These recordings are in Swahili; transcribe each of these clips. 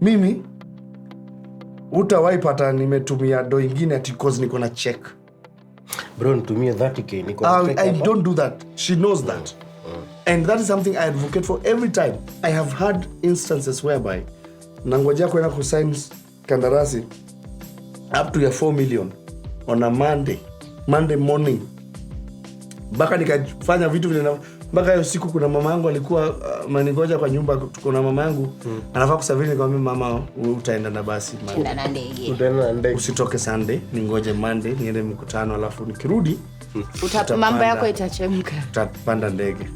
Mimi utawahi pata nimetumia do ingine ati cause niko na check. Bro, nitumie 30k niko na check. I don't do that. She knows that. And that is something I advocate for every time. I have had instances whereby nangojea kwenda kusign kandarasi up to 4 million on a Monday morning. Baka nikafanya vitu vile mpaka hiyo siku kuna mama yangu alikuwa manigoja kwa nyumba, tuko na mama yangu anafaa kusafiri, nikamwambia mama utaenda na basi utaenda na ndege, usitoke Sunday, ningoje Monday niende mkutano, alafu nikirudi mambo yako itachemka, utapanda ndege.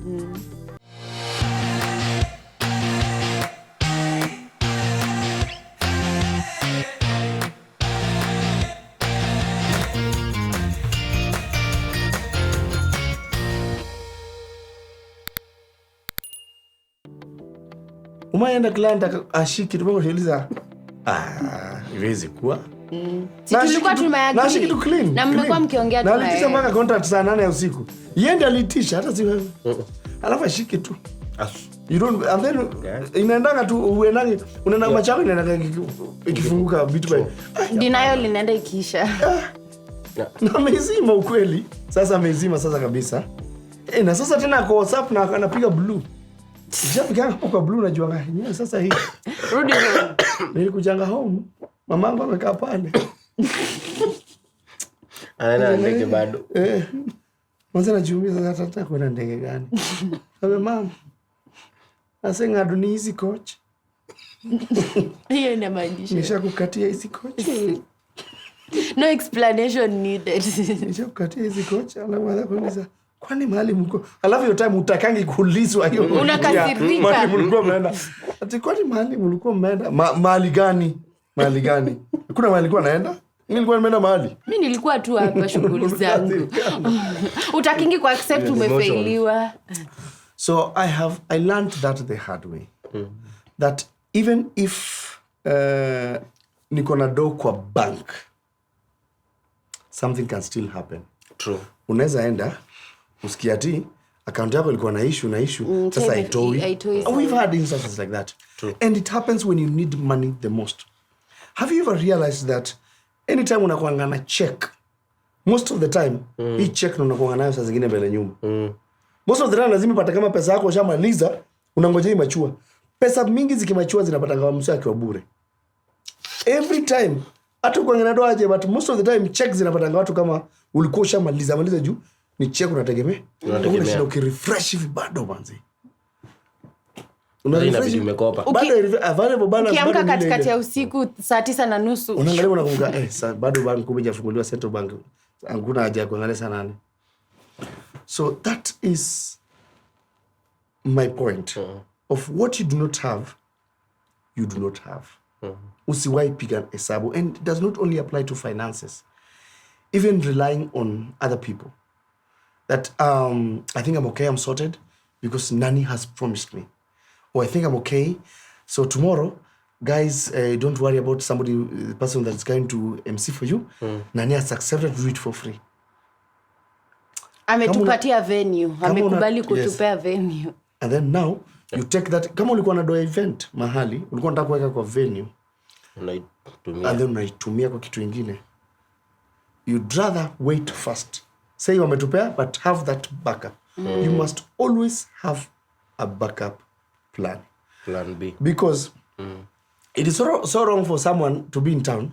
Umaenda client ashiki tupo kuuliza iwezi kuwa. Tulikuwa tumeagiri. Na clean. Na mmekuwa mkiongea tu. Na alitisha mpaka contract saa 8 ya usiku. Yeye alitisha hata si wewe. Alafu ashiki tu. You don't, and then inaendanga tu uenange unaenda machako inaenda ikifunguka vitu bali. Denial inaenda ikiisha. Na mezima ukweli. Sasa mezima sasa kabisa. Na sasa tena kwa WhatsApp na anapiga blue. Sijapiganga kwa blue najua ngani. Sasa hii. Rudi home. Nilikujanga home. Mamangu amekaa pale. Anaenda ndege bado. Mwanzo najiuliza sasa kwenda ndege gani? Sabe mama. Asenga duni hizi coach. Hiyo inamaanisha. Nishakukatia hizi coach. No explanation needed. Nishakukatia hizi coach. Anaanza kuuliza kwani mahali mko? Alafu hiyo time utakangi kuulizwa hiyo. Unakasirika. Mahali mlikuwa mnaenda. Ati kwani mahali mlikuwa mnaenda? Mahali gani? Mahali gani? Kuna mahali nilikuwa naenda? Nilikuwa nimeenda mahali. Mimi nilikuwa tu hapa shughuli zangu. Utakingi kwa accept umefailiwa. So I learned that the hard way. That even if niko na do kwa bank, something can still happen. True. Unaweza enda usikia ati account yako ilikuwa na issue sasa haitoi. We've had instances like that. True. And it happens when you need money the most. Have you ever realized that anytime unakuwa na check, most of the time hii check unakuwa nayo saa zingine mbele nyuma. Most of the time lazima pata kama pesa yako ushamaliza unangojea imachua. Pesa mingi zikimachua zinapata kama msio akiwa bure. Every time hata kwa ngana doaje, but most of the time check zinapata watu kama ulikuwa ushamaliza juu ni check unategemea. Unashinda ukirefresh hivi bado manzi. Inabidi umekopa. Bado available balance. Ukiamka katikati ya usiku saa 9:30. Unaangalia unakumbuka bado bank kumejafunguliwa Central Bank. Hakuna haja kuangalia saa 8. So that is my point of what you do not have, you do not have. Usiwahi piga hesabu, and it does not only apply to finances. Even relying on other people. That I think I'm okay, I'm sorted because Nani has promised me. Or I think I'm okay. So tomorrow, guys, don't worry about the person that's going to MC for you. Nani has accepted to do it for free. Ametupatia venue. Amekubali kutupea venue. And then now, you take that. Kama ulikuwa na do event mahali, ulikuwa unataka kuweka kwa venue. And then unaitumia kwa kitu kingine. You'd rather wait first. Say wametupea, but have that backup. You must always have a backup plan. Plan B. Because it is so wrong for someone to be in town,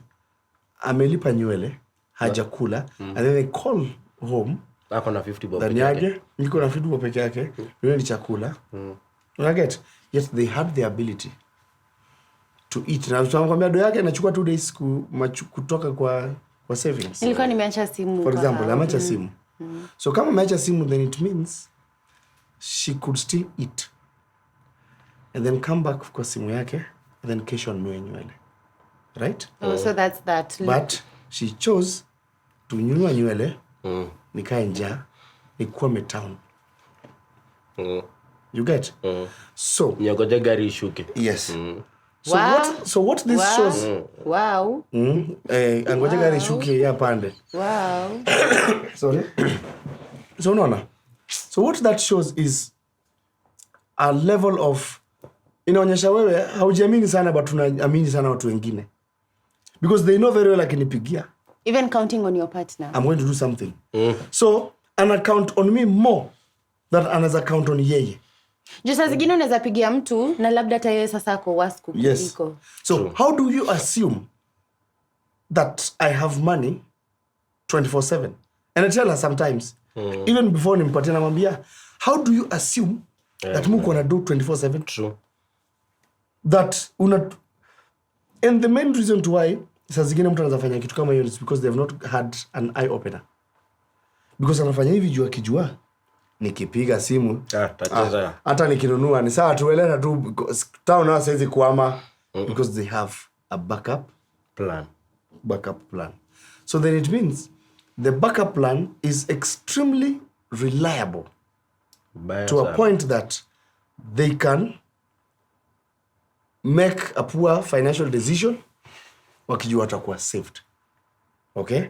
amelipa nywele, hajakula, and then they call home. Ako na 50 bob. Ndani yake, niko na 50 bob peke yake, nywele ni chakula. Unaget? Yet they had the ability to eat. Na tunakwambia do yake inachukua 2 days kutoka kwa savings. Nilikuwa nimeacha simu. For example, ameacha simu. So kama ameacha simu, then it means she could still eat. And then come back kwa simu yake, and then kesho anunue nywele. Right? So that's that. But she chose to nyunua nywele, nikae njaa, nikuwa town. You get? So, nyagoja gari ishuke. Yes. So what this shows? Wow. Angoja gari ishuke ya pande. Wow. Sorry. So what that shows is a level of inaonyesha wewe haujiamini sana, but tunaamini sana watu wengine, because they know very well akinipigia, even counting on your partner, I'm going to do something. So ana count on me more than anaweza count on yeye. Just zingine unaweza pigia mtu na labda hata yeye sasa ako worse kuliko. Yes. So how do you assume that I have money 24/7? And I tell her sometimes, even before nimpatie namwambia, how do you assume that Mungu ana do 24/7? True. That and the main reason to why saa zingine mtu anaweza fanya kitu kama hiyo is because they have not had an eye opener. Because anafanya hivi juu akijua nikipiga simu hata nikinunua ni sawa, tueleza tu town na saizi kuama, because they have a backup plan. So then it means the backup plan is extremely reliable to a point that they can make a poor financial decision wakijua watakuwa saved. Okay?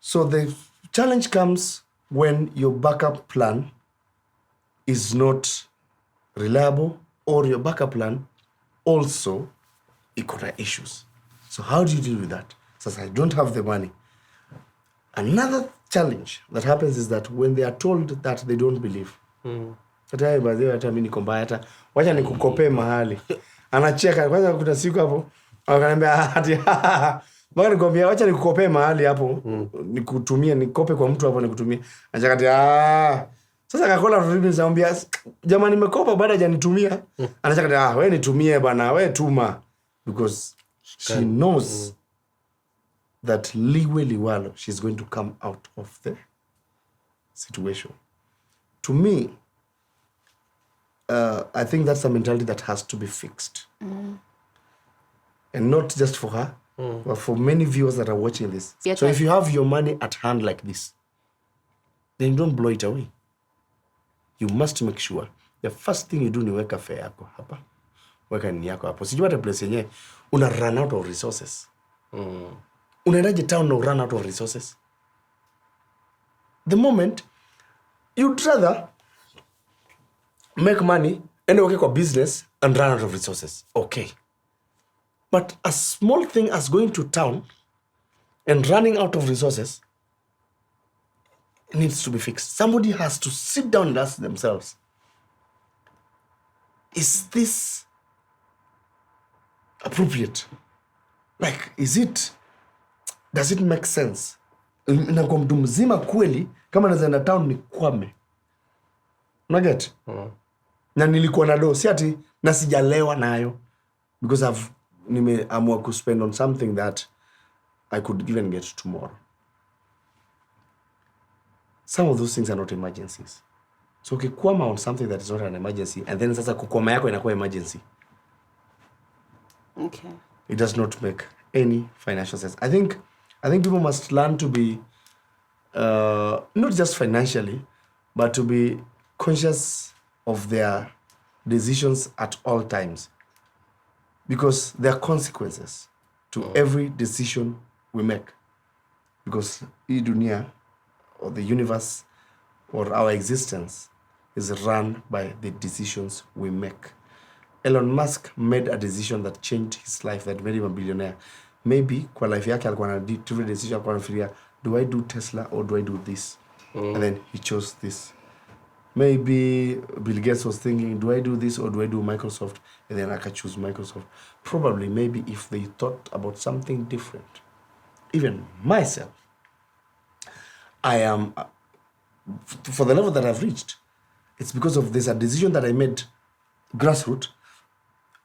So the challenge comes when your backup plan is not reliable, or your backup plan also iko na issues. So how do you deal with that? Since I don't have the money. Another challenge that happens is that when they are told that, they don't believe. Hata mimi niko mbaya, hata wacha nikukopee mahali. Anacheka kwanza, kuna siku hapo akaniambia ati bwana nikwambia wacha nikukopee mahali hapo, nikutumie, nikope kwa mtu hapo nikutumie. Anacheka ati sasa kakola rudi niambia jamani nimekopa baada hajanitumia. Anacheka ati wewe nitumie bana, wewe tuma, because she knows that liwalo she's going to come out of the situation. To me, I think that's a mentality that has to be fixed. And not just for her, but for many viewers that are watching this. So if you have your money at hand like this, then don't blow it away. You must make sure the first thing you do ni weka fare yako hapa, weka nini yako hapo. Sijui hata place yenyewe una run out of resources. Unaendaje town na run out of resources? The moment you'd rather make money and work kwa business and run out of resources. Okay. But a small thing as going to town and running out of resources needs to be fixed. Somebody has to sit down and ask themselves, is this appropriate? Like, does it make sense? Na kwa mtu mzima kweli, kama naenda town ni kwame. Unaget? Na nilikuwa na do, si ati na sijalewa nayo, because nimeamua ku spend on something that I could even get tomorrow. Some of those things are not emergencies. So ukikwama on something that is not an emergency, and then sasa kukwama yako inakuwa emergency. Okay. It does not make any financial sense. I think people must learn to be not just financially, but to be conscious of their decisions at all times, because there are consequences to every decision we make, because hii dunia or the universe or our existence is run by the decisions we make. Elon Musk made a decision that changed his life, that made him a billionaire. Maybe kwa life yake alikuwa na different decision, alikuwa anafikiria, do I do Tesla or do I do this? And then he chose this. Maybe Bill Gates was thinking, do I do this or do I do Microsoft? And then I can choose Microsoft. Probably, maybe if they thought about something different. Even myself, I am, for the level that I've reached, it's because of this, a decision that I made grassroots.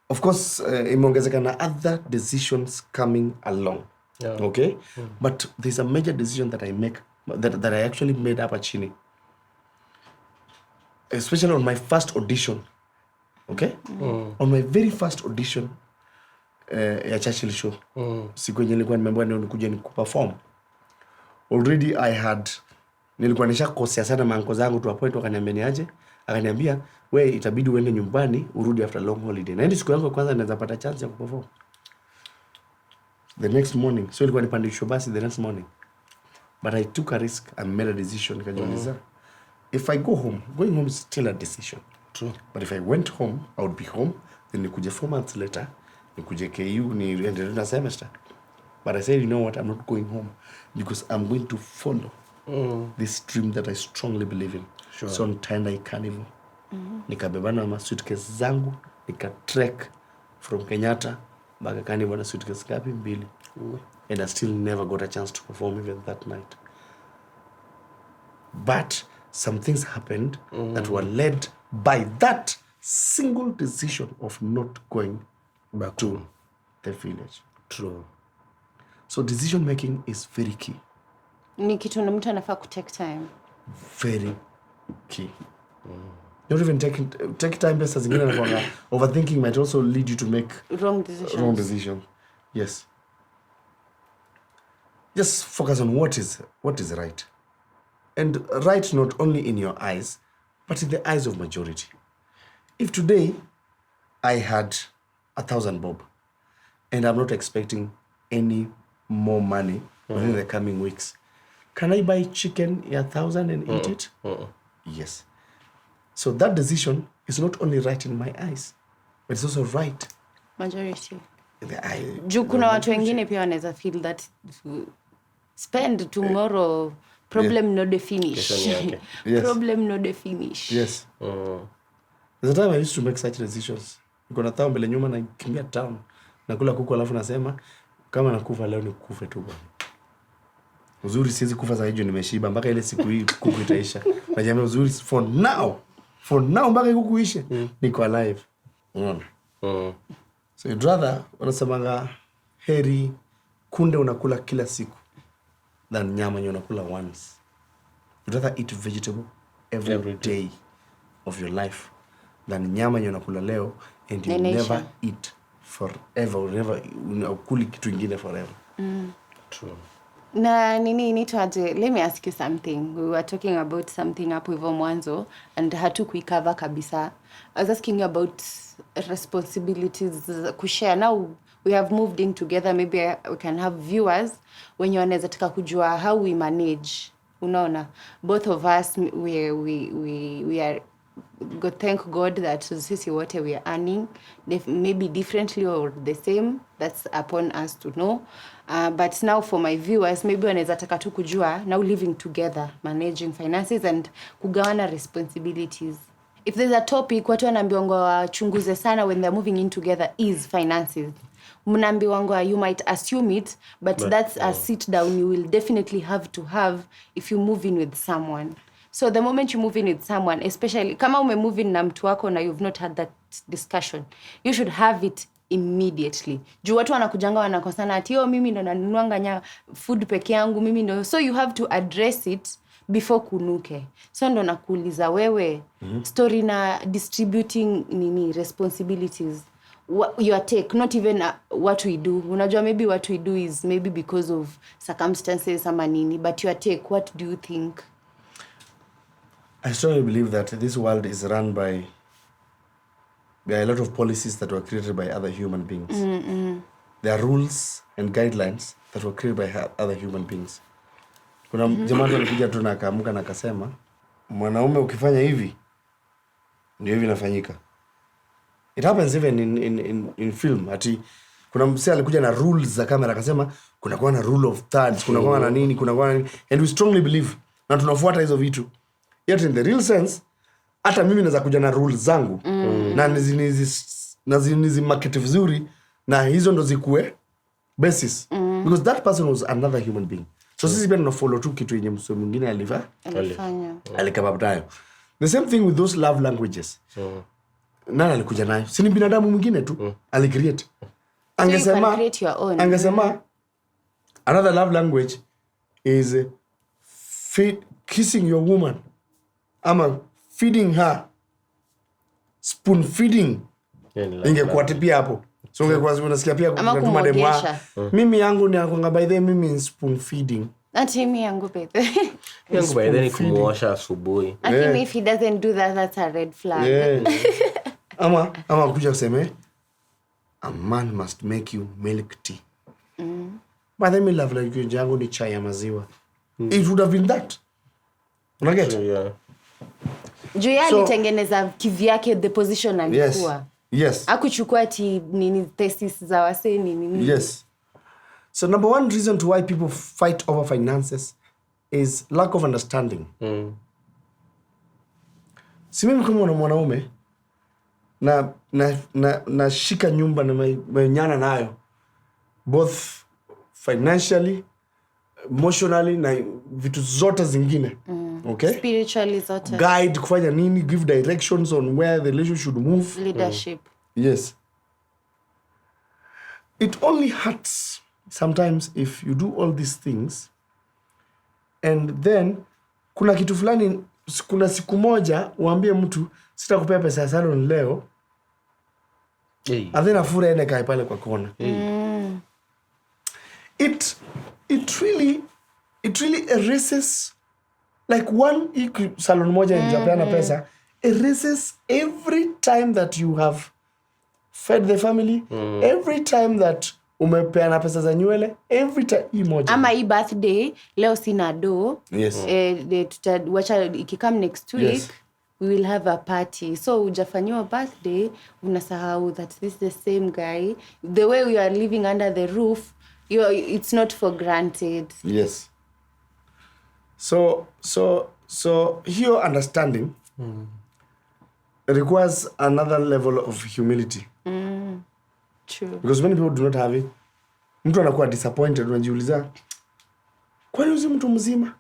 Of course, imeongezeka na other decisions coming along. Yeah. Okay? But there's a major decision that I make, that I actually made hapa chini. Especially on my first audition. Okay? On my very first audition ya Churchill show. Siku yenye nilikuwa nimeambiwa nikuja nikuperform. Already nilikuwa nishakosea sana manko zangu to a point wakaniambia niaje. Akaniambia, we itabidi uende nyumbani urudi after long holiday. Na hii siku yangu kwanza naweza pata chance ya kuperform. The next morning, so ilikuwa nipandishwe basi the next morning. But I took a risk and made a decision. Nikajiuliza, if I go home, going home is still a decision. True. But if I went home, I would be home, then nikuje 4 months later, nikuje KU, niendelee na semester. But I said, you know what, I'm not going home because I'm going to follow this dream that I strongly believe in. Sure. So nitaenda Carnival. Nikabebana na suitcase zangu, trek from Kenyatta mpaka Carnival na suitcase ngapi? 2. And I still never got a chance to perform even that night. But some things happened that were led by that single decision of not going Back to the village. True. So decision making is very key. Ni kitu na mtu anafaa ku take time. Very key. Not even take time pesa zingine na overthinking might also lead you to make wrong decisions. Yes. Just focus on what is right. And right not only in your eyes, but in the eyes of majority. If today I had 1,000 bob and I'm not expecting any more money within the coming weeks, can I buy chicken 1,000 and eat it? Yes. So that decision is not only right in my eyes, but it's also right. Majority. In the eye. Juu kuna watu wengine pia wanaweza feel that spend tomorrow, problem no the finish. Yes. Problem no the finish. Yes. There's a time I used to make such decisions. Niko na town mbele nyuma na kimbia town. Nakula kuku alafu nasema kama nakufa leo nikufe tu bwana. Uzuri siwezi kufa saa hiyo nimeshiba mpaka ile siku hii kuku itaisha. Na jamii uzuri for now mpaka kuku ishe niko alive. Unaona? So you'd rather wanasemanga heri kunde unakula kila siku than nyama unakula once. You'd rather eat vegetable every day of your life than nyama unakula leo and you never eat forever or never unakuli kitu kingine forever. True. Na let me ask you something. We were talking about something hapo hivyo mwanzo and hatukuikava kabisa. I was asking you about responsibilities kushare. Now we have moved in together, maybe we can have viewers wenye wanaweza taka kujua how we manage. Unaona, both of us we are thank God that sisi wote we are earning maybe differently or the same. That's upon us to know. But now for my viewers, maybe wanaweza taka tu kujua now living together, managing finances and kugawana responsibilities. If there's a topic watu wanaambiwa wachunguze sana when they're moving in together is finances. Mnaambiwa you might assume it, but that's a sit down you will definitely have to have if you move in with someone. So the moment you move in with someone, especially kama move in na mtu wako na you've not had that discussion, you should have it immediately. Juu watu wanakujanga wanakosana ati mimi ndo nanunuanga food peke yangu mimi ndo, so you have to address it before kunuke. So ndo nakuuliza wewe story na distributing responsibilities. Your take, not even what we do. Unajua maybe what we do is maybe because of circumstances ama nini, but your take, what do you think? I strongly believe that this world is run by... There are a lot of policies that were created by other human beings. There are rules and guidelines that were created by other human beings. Kuna jamaa alikuja tu na akaamka na akasema, mwanaume ukifanya hivi ndio hivi inafanyika. It happens even in film. Ati kuna msee alikuja na rules za kamera akasema kuna kwa na rule of thirds, kuna kwa na nini, kuna kwa na nini, and we strongly believe na tunafuata hizo vitu. Yet in the real sense hata mimi naweza kuja na rules zangu na nizi market vizuri na hizo ndo zikuwe basis because that person was another human being. So sisi pia tunafollow tu kitu yenye mtu mwingine alifanya alikababdayo. The same thing with those love languages. Nani alikuja nayo? Si ni binadamu mwingine tu alicreate. Angesema another love language is kissing your woman ama feeding her, spoon feeding. Ingekuwa pia hapo. So ungekuwa unasikia pia kuna demo. Mimi yangu ni akwanga by the mimi spoon feeding. Ati mimi yangu by the ni kumuosha asubuhi. Lakini if he doesn't do that, that's a red flag. Ama kuja kuseme a man must make you milk tea. By the love language yangu ni chai ya maziwa. It would have been that. Unaget? Yeah. Juu yeye alitengeneza kivyake the position alikuwa. Yes. Hakuchukua ati nini thesis za wase nini. Yes. So number one reason to why people fight over finances is lack of understanding. Si mimi kama mwanaume na shika nyumba na menyana nayo both financially, emotionally na vitu zote zingine. Okay? Spiritually zote. Guide kufanya nini, give directions on where the relationship should move. Leadership. Yes. It only hurts sometimes if you do all these things and then kuna kitu fulani, kuna siku moja uambie mtu sitakupea pesa ya salon leo. And then afura ende kai pale kwa kona. It really erases like one salon moja inapeana pesa erases every time that you have fed the family, every time that umepeana pesa za nywele, every time moja. Ama hii birthday leo sina do. Yes. Wacha ikikam next week we will have a party. So ujafanywa birthday unasahau that this is the same guy. The way we are living under the roof, it's not for granted. Yes. So here understanding requires another level of humility. True. Because many people do not have it. Mtu anakuwa disappointed, unajiuliza kwani uzi mtu mzima?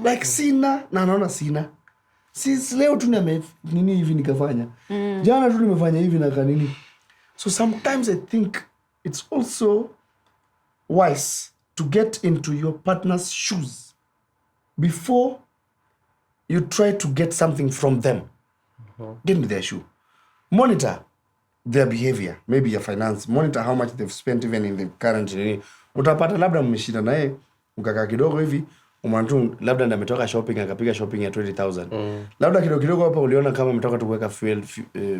Like sina na anaona sina. Si leo tu nini hivi nikafanya. Jana tu nimefanya hivi na kanini. So sometimes I think it's also wise to get into your partner's shoes before you try to get something from them. Get into their shoe. Monitor their behavior, maybe your finance. Monitor how much they've spent even in the current. Utapata labda mmeshinda naye mkaka kidogo hivi, umantu labda ndio ametoka shopping akapiga shopping ya 20,000. Labda kidogo hapa uliona kama ametoka tu kuweka fuel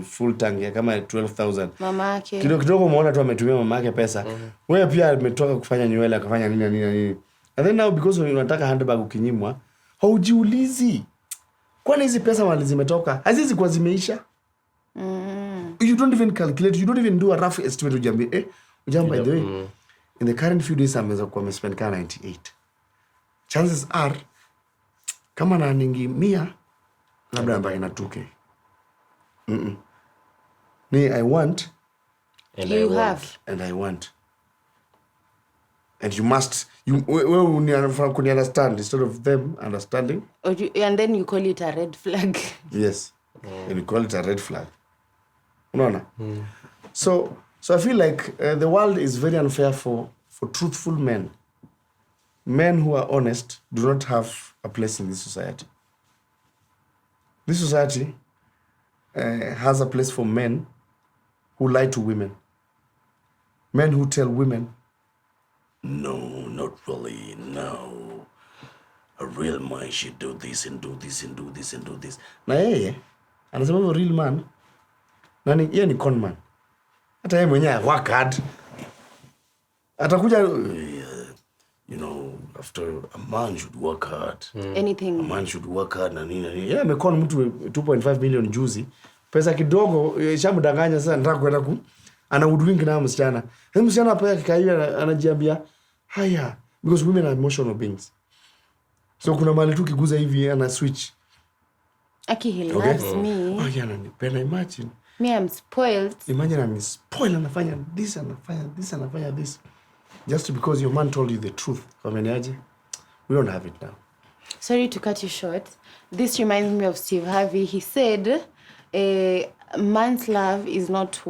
full tank ya kama 12,000. Mama yake. Kidogo umeona tu ametumia mama yake pesa. Wewe pia ametoka kufanya nywele akafanya nini. And then now because unataka handbag ukinyimwa, haujiulizi kwani hizi pesa mali zimetoka? Hazizi kwa zimeisha. You don't even calculate, you don't even do a rough estimate ujambi. By the way, in the current few days ameweza kuwa spend ka 98. Chances are kama na ningi 100 labda ambaye na 2K. I want And you I have. and I want. And you must, we understand instead of them understanding. And then you call it a red flag. Yes. And you call it a red flag. No. So I feel like the world is very unfair for truthful men. Men who are honest do not have a place in this society. This society has a place for men who lie to women. Men who tell women, no, not really, no. A real man should do this and do this and do this and do this. Na yeye, anasema hivyo real man, nani yeye ni con man. Hata yeye mwenyewe work hard. Atakuja, you know, after a man should work hard. Anything. A man should work hard na nini. Yeye amekon mtu 2.5 million juzi. Pesa kidogo, shamdanganya sasa nataka kwenda ana woodwing na msichana. Msichana hapa kikaia anajiambia, haya, because women are emotional beings. So kuna mali tu kiguza hivi ana switch. Aki, he loves me. Oh yeah, ananipenda, imagine. Me, I'm spoiled. Imagine I'm spoiled, anafanya this, anafanya this. Just because your man told you the truth. Kameniaje? We don't have it now. Sorry to cut you short. This reminds me of Steve Harvey. He said, a man's love is not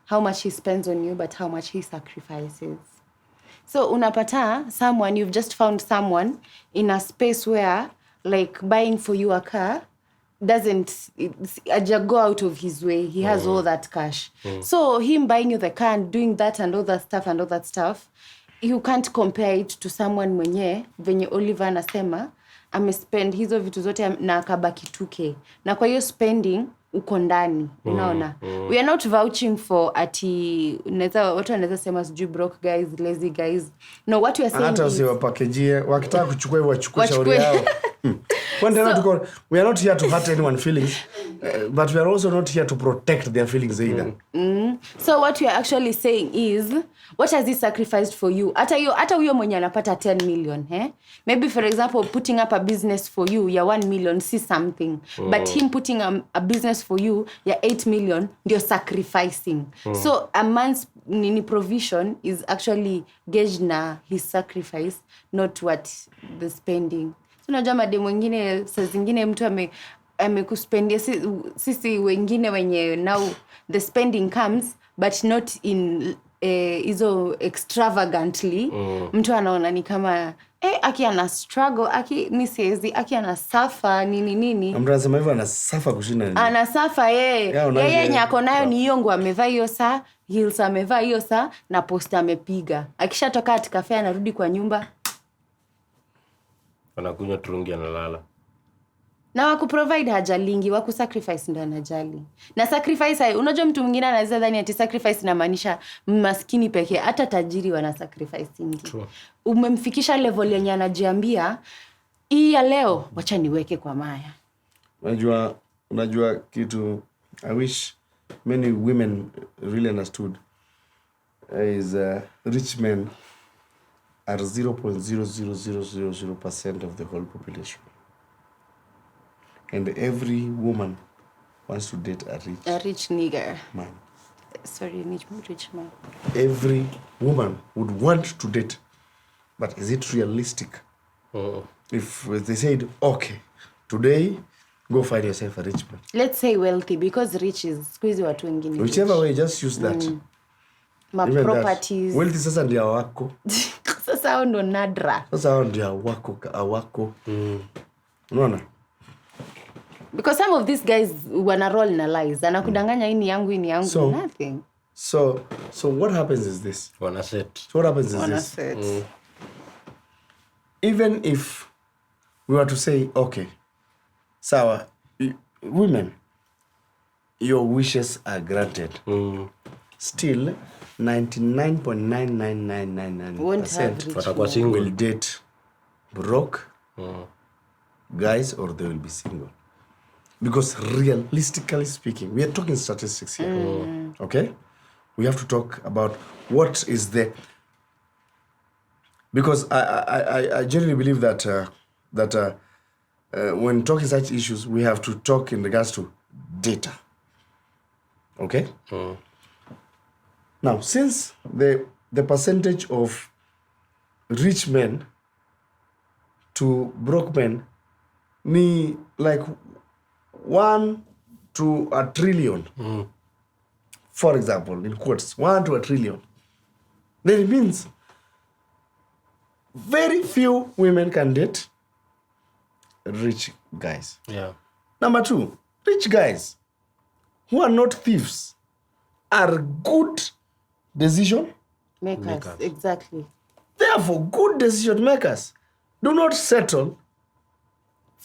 how much he spends on you, but how much he sacrifices. So unapata someone, you've just found someone in a space where, like, buying for you a car doesn't go out of his way. He has all that cash. So him buying you the car and doing that and all that stuff, you can't compare it to someone mwenye venye Oliver anasema amespend hizo vitu zote na akabaki 2K. Na kwa hiyo spending uko ndani, unaona. We are not vouching for ati watu wanaweza sema sijui broke guys, lazy guys. No, what we are saying hata is usiwapakejie, wakitaka kuchukua hivyo wachukue shauri yao. We are not here to hurt anyone's feelings, but we are also not here to protect their feelings either. So what we are actually saying is, what has he sacrificed for you? Hata huyo mwenye anapata 10 million, maybe for example putting up a business for you ya 1 million see something, but him putting a business for you ya 8 million ndio sacrificing. So a man's provision is actually gauged na his sacrifice, not what the spending. Unajua mademu wengine saa zingine mtu amekuspendia sisi wengine wenye now the spending comes but not in hizo extravagantly. Mtu anaona ni kama aki ana struggle, aki misezi, aki ana suffer nini. Mtu anasema hivyo ana suffer kushinda nini? Ana suffer yeye nyako nayo ni hiyo nguo amevaa hiyo saa, heels amevaa hiyo saa na poster amepiga. Akishatoka at cafe anarudi kwa nyumba. Anakunywa turungi analala. Na wakuprovide hajalingi, wakusacrifice ndo anajali. Na sacrifice, unajua mtu mwingine anaweza dhani ati sacrifice inamaanisha maskini pekee, hata tajiri wana sacrifice nyingi. Umemfikisha level yenye anajiambia, hii ya leo wacha niweke kwa Maya. Unajua kitu I wish many women really understood is rich men are 0.00000% of the whole population. And every woman wants to date a rich nigger. Man. Sorry, rich man. Every woman would want to date. But is it realistic? If they said, okay, today, go find yourself a rich man. Let's say wealthy, because rich is squeeze watu wengine. Whichever way, just use that. My properties. Wealthy sasa ndio wako. Sasa hao ndo nadra. Sasa hao ndio wako. Unaona? Because some of these guys wana roll na lies. Anakudanganya hii ni yangu, nothing. So what happens is this. Wana set. So what happens is this. Even if we were to say, okay, sawa, women, your wishes are granted. Still, 99.99999% will date broke guys, or they will be single. Because realistically speaking, we are talking statistics here. Okay? We have to talk about what is the... Because I generally believe that when talking such issues, we have to talk in regards to data. Okay? Now, since the percentage of rich men to broke men ni like 1 to a trillion, for example, in quotes, 1 to a trillion, then it means very few women can date rich guys. Yeah. Number 2, rich guys who are not thieves are good decision makers. Exactly. Therefore, good decision makers do not settle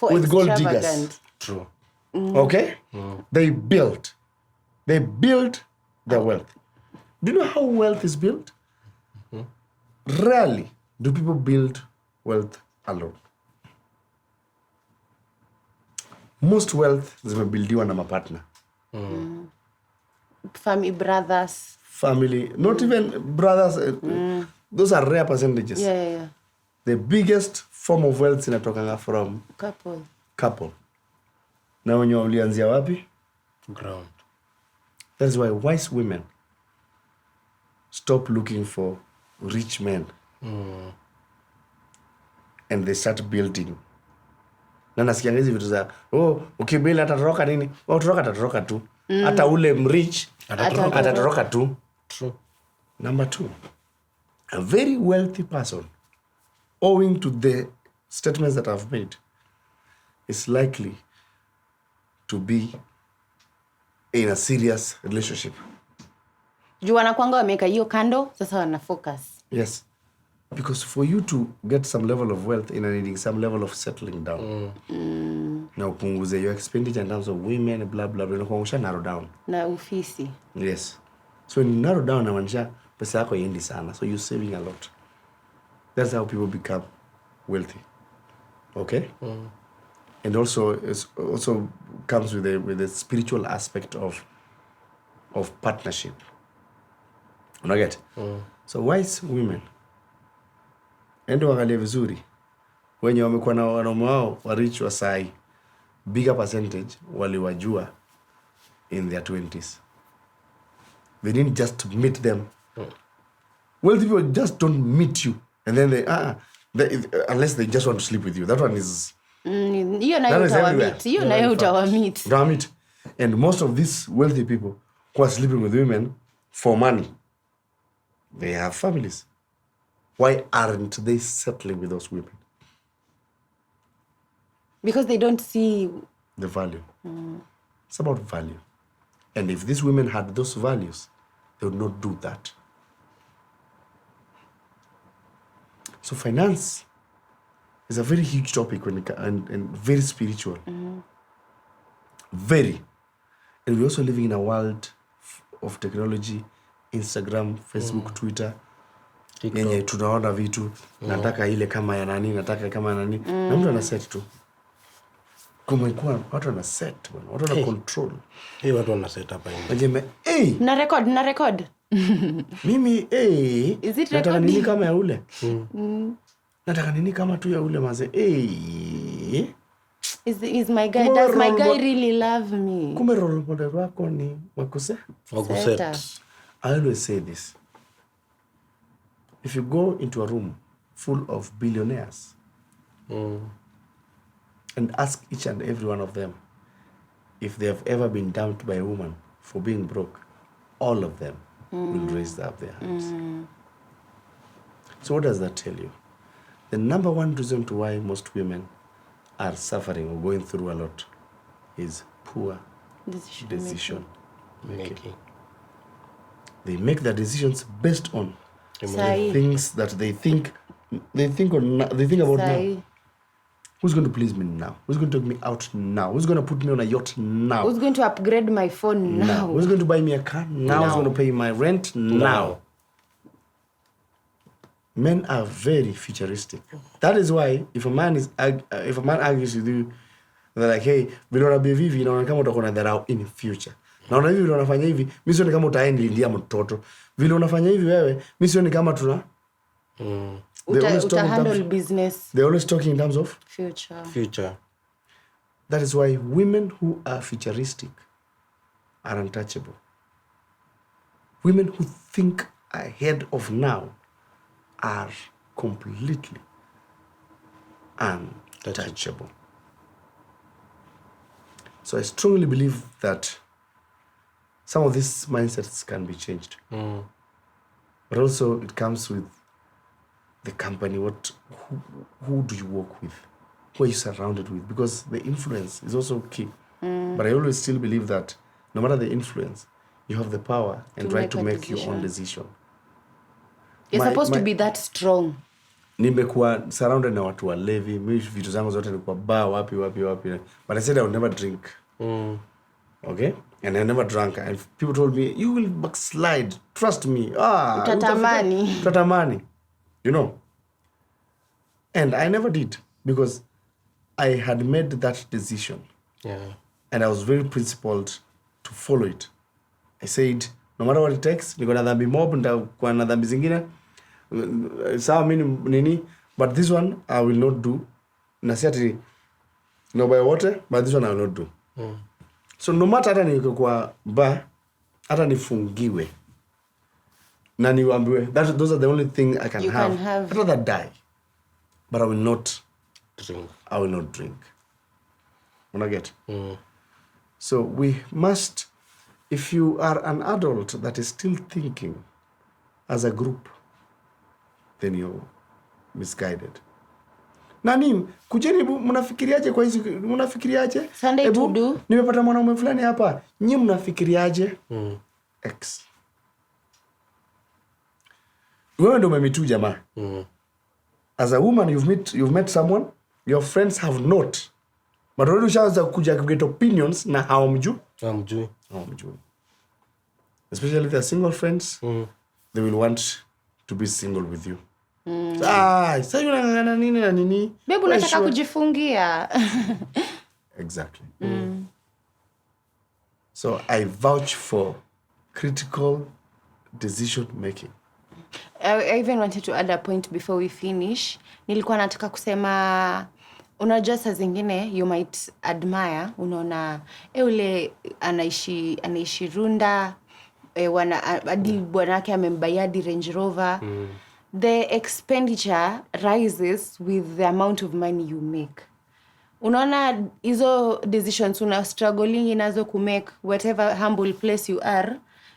with gold diggers. True. Okay? They build their wealth. Do you know how wealth is built? Rarely do people build wealth alone. Most wealth zimebuildiwa na mapartner. Family, brothers. Family, not even brothers. Those are rare percentages. Yeah. The biggest form of wealth inatokanga from couple. Na wenye ulianzia wapi? Ground. That's why wise women stop looking for rich men. And they start building. Na nasikianga hizi vitu za ukibili atatoroka nini? Atatoroka tu. Hata ule mrich atatoroka tu. True. Number 2, a very wealthy person, owing to the statements that I've made, is likely to be in a serious relationship. Juu wanakuanga wameka hiyo kando, sasa wana focus. Yes. Because for you to get some level of wealth, you needing some level of settling down. Now, upunguze your expenditure in terms of women, blah, blah, blah, unakuangusha narrow down. Na ufisi. Yes. So when you narrow down, inamaanisha pesa yako iendi sana. So you're saving a lot. That's how people become wealthy. Okay? And also comes with the spiritual aspect of partnership. Unaget? So wise women, endo wangalie vizuri, wenye wamekuwa na wanaume wao wa rich wa sai, bigger percentage waliwajua in their 20s. They didn't just meet them. Wealthy people just don't meet you and then they unless they just want to sleep with you. That one is hiyo nayo utawamit. Hiyo nayo utawamit. And most of these wealthy people who are sleeping with women for money, they have families. Why aren't they settling with those women? Because they don't see the value. It's about value. And if these women had those values, they would not do that. So finance is a very huge topic and very spiritual. Very. And we're also living in a world of technology, Instagram, Facebook, Twitter. Yenye tunaona vitu, nataka ile kama ya nani, nataka kama ya nani. Na mtu ana set tu. Kumekuwa watu wana set, watu wana control. Watu wana set hapa hivi. Wajembe, na record. Mimi, nataka nini kama ya ule? Nataka nini kama tu ya ule maze, Is my guy, does my guy really love me? Kumbe role model wako ni wakuset. I always say this. If you go into a room full of billionaires and ask each and every one of them if they have ever been dumped by a woman for being broke, all of them will raise up their hands. So what does that tell you? The number one reason to why most women are suffering or going through a lot is poor decision making. They make their decisions based on the things that they think about now. Who's going to please me now? Who's going to take me out now? Who's going to put me on a yacht now? Who's going to upgrade my phone now? Who's going to buy me a car now? Who's going to pay my rent now? Men are very futuristic. That is why if a man argues with you, they're like, hey, vile unabia vivi inaona kama utakuwa na dharau in future. Naona hivi vile unafanya hivi, mimi sioni kama utaendelea mtoto. Vile unafanya hivi wewe, mimi sioni kama tuna handle business. They're always talking in terms of future. That is why women who are futuristic are untouchable. Women who think ahead of now are completely untouchable. So I strongly believe that some of these mindsets can be changed. But also it comes with the company. Who do you work with? Who are you surrounded with? Because the influence is also key. But I always still believe that no matter the influence, you have the power and right to make your own decision. You're supposed to be that strong. Nimekuwa surrounded na watu walevi, mimi vitu zangu zote ni kwa bar wapi. But I said I would never drink. Okay? And I never drank. And people told me, you will backslide. Trust me. Utatamani. You know? And I never did because I had made that decision. Yeah. And I was very principled to follow it. I said, no matter what it takes, niko na dhambi mob, nitakuwa na dhambi zingine. Sawa mimi nini, but this one I will not do. Na si ati no by water, but this one I will not do. So no matter hata niko kwa bar, hata nifungiwe. Na niambiwe, those are the only thing I can have. I'd rather die. But I will not drink. Wanna get? So we must, if you are an adult that is still thinking as a group, then you're misguided. Nani, kujaribu mnafikiriaje kwa hizi, mnafikiriaje? Sunday to do. Nimepata mwanaume fulani hapa. Nyinyi mnafikiriaje? X. Wewe ndio umemitu jamaa. As a woman you've met someone, your friends have not. But already ushaanza kuja get opinions na hawamjui. Especially if they're single friends, they will want to be single with you. Sasa unang'ang'ana nini na nini? Babe, unataka kujifungia. Exactly. So I vouch for critical decision making. I even wanted to add a point before we finish. Nilikuwa nataka kusema, unajua saa zingine you might admire, unaona ule anaishi Runda, hadi bwanake amembayia Range Rover. The expenditure rises with the amount of money you make. Unaona hizo decisions una struggling inazo kumake whatever humble place you are,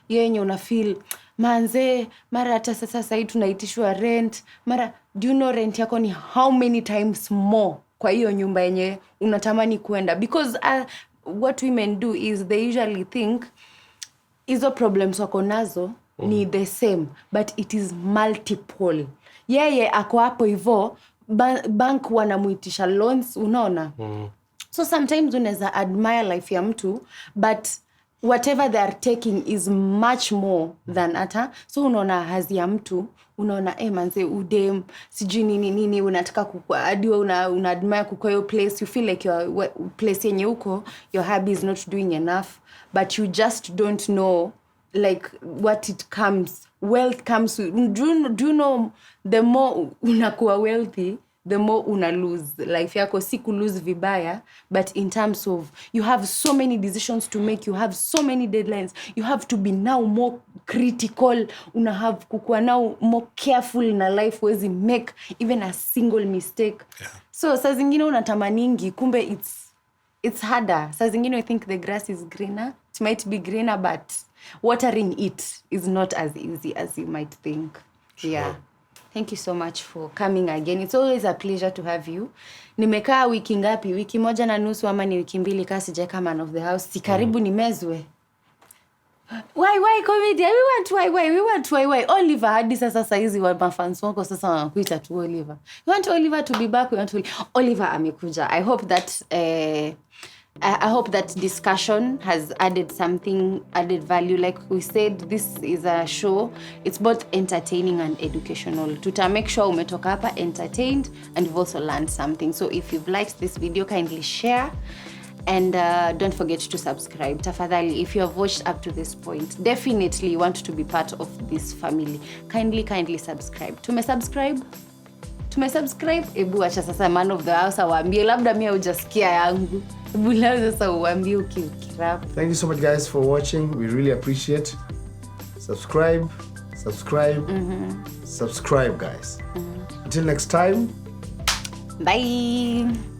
yenye una feel manze, mara hata sasa hii tunaitishwa rent, mara do you know rent yako ni how many times more kwa hiyo nyumba yenye unatamani kuenda? Because what women do is they usually think hizo problems wako nazo ni the same, but it is multiple. Yeye ako hapo hivyo, bank wanamuitisha loans, unaona? So sometimes unaweza admire life ya mtu, but whatever they are taking is much more than ata. So unaona hazi ya mtu, unaona manze udem sijui nini unataka kukua hadi una admire kukua hiyo place. You feel like your place yenye uko, your hubby is not doing enough, but you just don't know like what it comes. Wealth comes do you know, the more unakuwa wealthy, the more una lose life yako. Si ku lose vibaya, but in terms of you have so many decisions to make, you have so many deadlines, you have to be now more critical, una have kukua now more careful in a life, wezi make even a single mistake. So saa zingine unatamaningi, kumbe it's harder. Saa zingine I think the grass is greener. It might be greener, but watering it is not as easy as you might think. Sure. Yeah. Thank you so much for coming again. It's always a pleasure to have you. Nimekaa wiki ngapi? Wiki moja na nusu ama ni wiki mbili kasi sijaka man of the house. Si karibu nimezwe. Why comedy? We want why. Oliver hadi sasa hizi wa mafans wako sasa wanakuita tu Oliver. You want Oliver to be back? Oliver amekuja. I hope that discussion has added value. Like we said, this is a show. It's both entertaining and educational. Tuta make sure umetoka hapa entertained and you've also learned something. So if you've liked this video, kindly share. And don't forget to subscribe. Tafadhali, if you have watched up to this point, definitely want to be part of this family. Kindly subscribe. Tumesubscribe? Ebu acha sasa man of the house awaambie, labda mimi hujasikia yangu. Ebu leo sasa uambie ukirap. Thank you so much guys for watching. We really appreciate. Subscribe guys. Until next time. Bye.